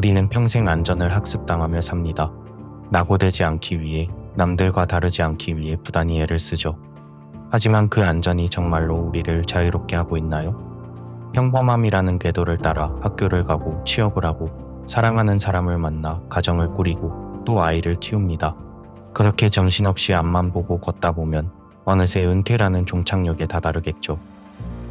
우리는 평생 안전을 학습당하며 삽니다. 낙오되지 않기 위해, 남들과 다르지 않기 위해 부단히 애를 쓰죠. 하지만 그 안전이 정말로 우리를 자유롭게 하고 있나요? 평범함이라는 궤도를 따라 학교를 가고 취업을 하고 사랑하는 사람을 만나 가정을 꾸리고 또 아이를 키웁니다. 그렇게 정신없이 앞만 보고 걷다 보면 어느새 은퇴라는 종착역에 다다르겠죠.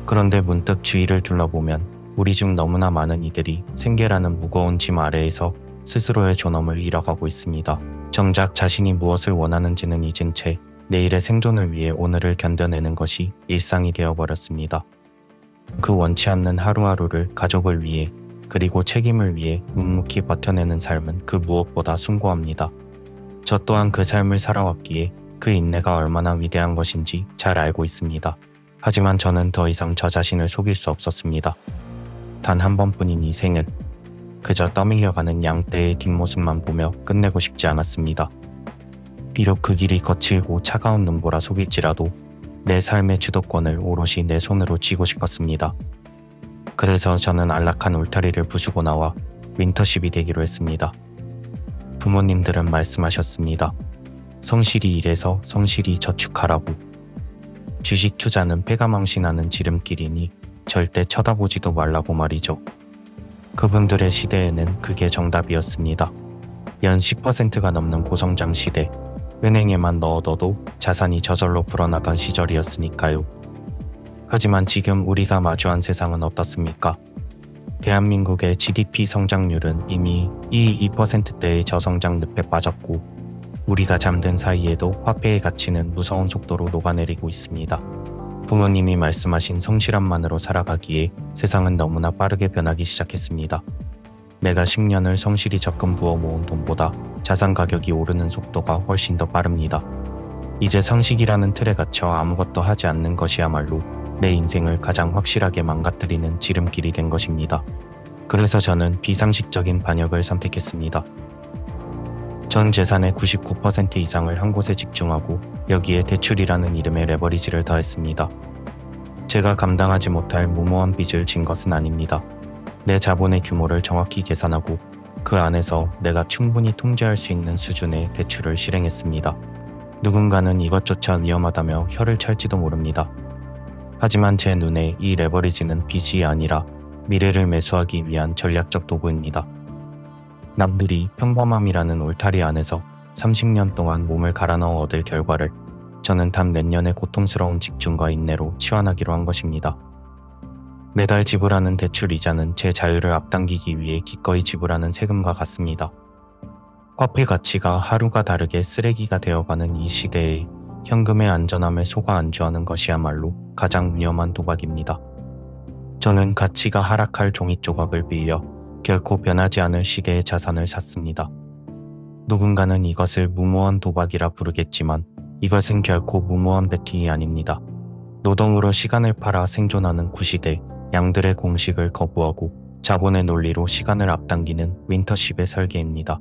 그런데 문득 주위를 둘러보면 우리 중 너무나 많은 이들이 생계라는 무거운 짐 아래에서 스스로의 존엄을 잃어가고 있습니다. 정작 자신이 무엇을 원하는지는 잊은 채 내일의 생존을 위해 오늘을 견뎌내는 것이 일상이 되어버렸습니다. 그 원치 않는 하루하루를 가족을 위해 그리고 책임을 위해 묵묵히 버텨내는 삶은 그 무엇보다 숭고합니다. 저 또한 그 삶을 살아왔기에 그 인내가 얼마나 위대한 것인지 잘 알고 있습니다. 하지만 저는 더 이상 저 자신을 속일 수 없었습니다. 단 한 번뿐인 이 생은 그저 떠밀려가는 양떼의 뒷모습만 보며 끝내고 싶지 않았습니다. 비록 그 길이 거칠고 차가운 눈보라 속일지라도 내 삶의 주도권을 오롯이 내 손으로 쥐고 싶었습니다. 그래서 저는 안락한 울타리를 부수고 나와 윈터십이 되기로 했습니다. 부모님들은 말씀하셨습니다. 성실히 일해서 성실히 저축하라고. 주식 투자는 패가망신하는 지름길이니 절대 쳐다보지도 말라고 말이죠. 그분들의 시대에는 그게 정답이었습니다. 연 10%가 넘는 고성장 시대, 은행에만 넣어둬도 자산이 저절로 불어나던 시절이었으니까요. 하지만 지금 우리가 마주한 세상은 어떻습니까? 대한민국의 GDP 성장률은 이미 2%대의 저성장 늪에 빠졌고 우리가 잠든 사이에도 화폐의 가치는 무서운 속도로 녹아내리고 있습니다. 부모님이 말씀하신 성실함만으로 살아가기에 세상은 너무나 빠르게 변하기 시작했습니다. 내가 10년을 성실히 적금 부어 모은 돈보다 자산 가격이 오르는 속도가 훨씬 더 빠릅니다. 이제 상식이라는 틀에 갇혀 아무것도 하지 않는 것이야말로 내 인생을 가장 확실하게 망가뜨리는 지름길이 된 것입니다. 그래서 저는 비상식적인 반역을 선택했습니다. 전 재산의 99% 이상을 한 곳에 집중하고 여기에 대출이라는 이름의 레버리지를 더했습니다. 제가 감당하지 못할 무모한 빚을 진 것은 아닙니다. 내 자본의 규모를 정확히 계산하고 그 안에서 내가 충분히 통제할 수 있는 수준의 대출을 실행했습니다. 누군가는 이것조차 위험하다며 혀를 찰지도 모릅니다. 하지만 제 눈에 이 레버리지는 빚이 아니라 미래를 매수하기 위한 전략적 도구입니다. 남들이 평범함이라는 울타리 안에서 30년 동안 몸을 갈아 넣어 얻을 결과를 저는 단 몇 년의 고통스러운 집중과 인내로 치환하기로 한 것입니다. 매달 지불하는 대출 이자는 제 자유를 앞당기기 위해 기꺼이 지불하는 세금과 같습니다. 화폐 가치가 하루가 다르게 쓰레기가 되어가는 이 시대에 현금의 안전함에 속아 안주하는 것이야말로 가장 위험한 도박입니다. 저는 가치가 하락할 종이 조각을 빌려 결코 변하지 않을 시계의 자산을 샀습니다. 누군가는 이것을 무모한 도박이라 부르겠지만 이것은 결코 무모한 베팅이 아닙니다. 노동으로 시간을 팔아 생존하는 구시대 양들의 공식을 거부하고 자본의 논리로 시간을 앞당기는 윈터십의 설계입니다.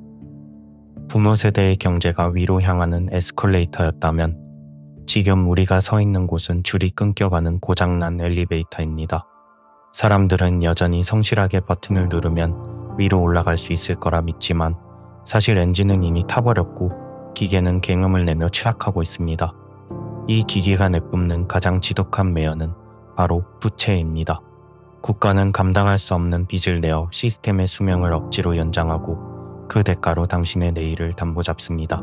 부모 세대의 경제가 위로 향하는 에스컬레이터였다면 지금 우리가 서 있는 곳은 줄이 끊겨가는 고장난 엘리베이터입니다. 사람들은 여전히 성실하게 버튼을 누르면 위로 올라갈 수 있을 거라 믿지만 사실 엔진은 이미 타버렸고 기계는 갱음을 내며 추락하고 있습니다. 이 기계가 내뿜는 가장 지독한 매연은 바로 부채입니다. 국가는 감당할 수 없는 빚을 내어 시스템의 수명을 억지로 연장하고 그 대가로 당신의 내일을 담보잡습니다.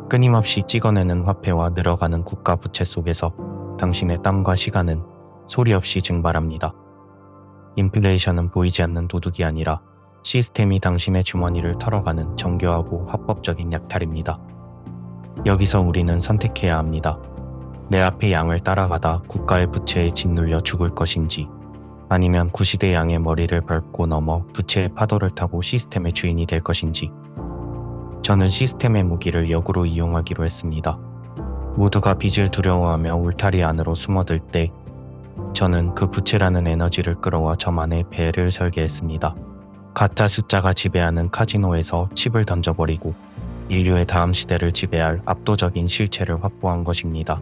끊임없이 찍어내는 화폐와 늘어가는 국가 부채 속에서 당신의 땀과 시간은 소리 없이 증발합니다. 인플레이션은 보이지 않는 도둑이 아니라 시스템이 당신의 주머니를 털어가는 정교하고 합법적인 약탈입니다. 여기서 우리는 선택해야 합니다. 내 앞의 양을 따라가다 국가의 부채에 짓눌려 죽을 것인지 아니면 구시대 양의 머리를 밟고 넘어 부채의 파도를 타고 시스템의 주인이 될 것인지. 저는 시스템의 무기를 역으로 이용하기로 했습니다. 모두가 빚을 두려워하며 울타리 안으로 숨어들 때 저는 그 부채라는 에너지를 끌어와 저만의 배를 설계했습니다. 가짜 숫자가 지배하는 카지노에서 칩을 던져버리고 인류의 다음 시대를 지배할 압도적인 실체를 확보한 것입니다.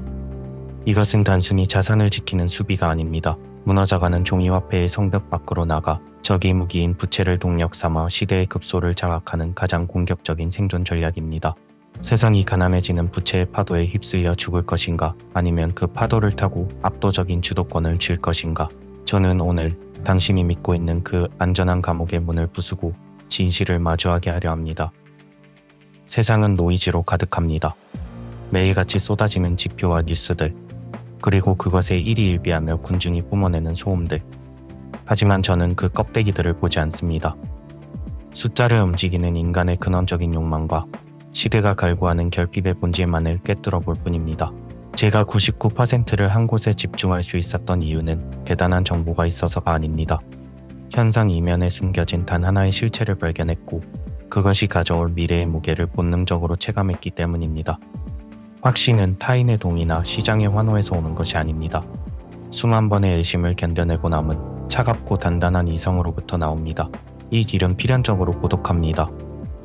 이것은 단순히 자산을 지키는 수비가 아닙니다. 무너져가는 종이화폐의 성벽 밖으로 나가 적이 무기인 부채를 동력 삼아 시대의 급소를 장악하는 가장 공격적인 생존 전략입니다. 세상이 가난해지는 부채의 파도에 휩쓸려 죽을 것인가, 아니면 그 파도를 타고 압도적인 주도권을 쥘 것인가. 저는 오늘 당신이 믿고 있는 그 안전한 감옥의 문을 부수고 진실을 마주하게 하려 합니다. 세상은 노이즈로 가득합니다. 매일같이 쏟아지는 지표와 뉴스들, 그리고 그것에 일희일비하며 군중이 뿜어내는 소음들. 하지만 저는 그 껍데기들을 보지 않습니다. 숫자를 움직이는 인간의 근원적인 욕망과 시대가 갈구하는 결핍의 본질만을 꿰뚫어 볼 뿐입니다. 제가 99%를 한 곳에 집중할 수 있었던 이유는 대단한 정보가 있어서가 아닙니다. 현상 이면에 숨겨진 단 하나의 실체를 발견했고, 그것이 가져올 미래의 무게를 본능적으로 체감했기 때문입니다. 확신은 타인의 동의나 시장의 환호에서 오는 것이 아닙니다. 수만 번의 의심을 견뎌내고 남은 차갑고 단단한 이성으로부터 나옵니다. 이 길은 필연적으로 고독합니다.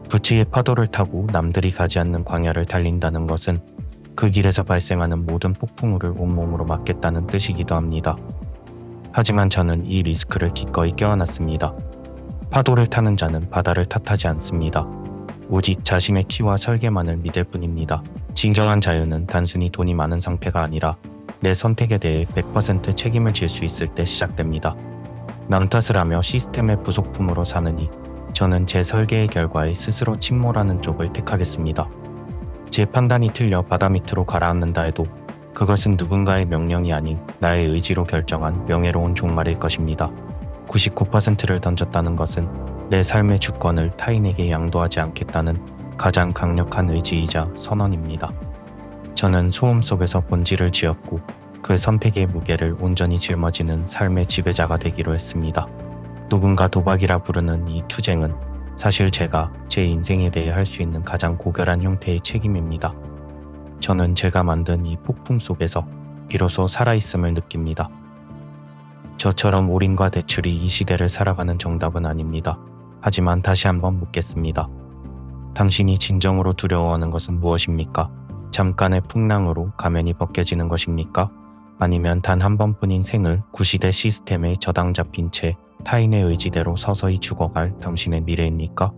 부치의 파도를 타고 남들이 가지 않는 광야를 달린다는 것은 그 길에서 발생하는 모든 폭풍우를 온몸으로 맞겠다는 뜻이기도 합니다. 하지만 저는 이 리스크를 기꺼이 껴안았습니다. 파도를 타는 자는 바다를 탓하지 않습니다. 오직 자신의 키와 설계만을 믿을 뿐입니다. 진정한 자유는 단순히 돈이 많은 상태가 아니라 내 선택에 대해 100% 책임을 질 수 있을 때 시작됩니다. 남 탓을 하며 시스템의 부속품으로 사느니 저는 제 설계의 결과에 스스로 침몰하는 쪽을 택하겠습니다. 제 판단이 틀려 바다 밑으로 가라앉는다 해도 그것은 누군가의 명령이 아닌 나의 의지로 결정한 명예로운 종말일 것입니다. 99%를 던졌다는 것은 내 삶의 주권을 타인에게 양도하지 않겠다는 가장 강력한 의지이자 선언입니다. 저는 소음 속에서 본질을 지었고 그 선택의 무게를 온전히 짊어지는 삶의 지배자가 되기로 했습니다. 누군가 도박이라 부르는 이 투쟁은 사실 제가 제 인생에 대해 할 수 있는 가장 고결한 형태의 책임입니다. 저는 제가 만든 이 폭풍 속에서 비로소 살아있음을 느낍니다. 저처럼 올인과 대출이 이 시대를 살아가는 정답은 아닙니다. 하지만 다시 한번 묻겠습니다. 당신이 진정으로 두려워하는 것은 무엇입니까? 잠깐의 풍랑으로 가면이 벗겨지는 것입니까? 아니면 단 한 번뿐인 생을 구시대 시스템에 저당 잡힌 채 타인의 의지대로 서서히 죽어갈 당신의 미래입니까?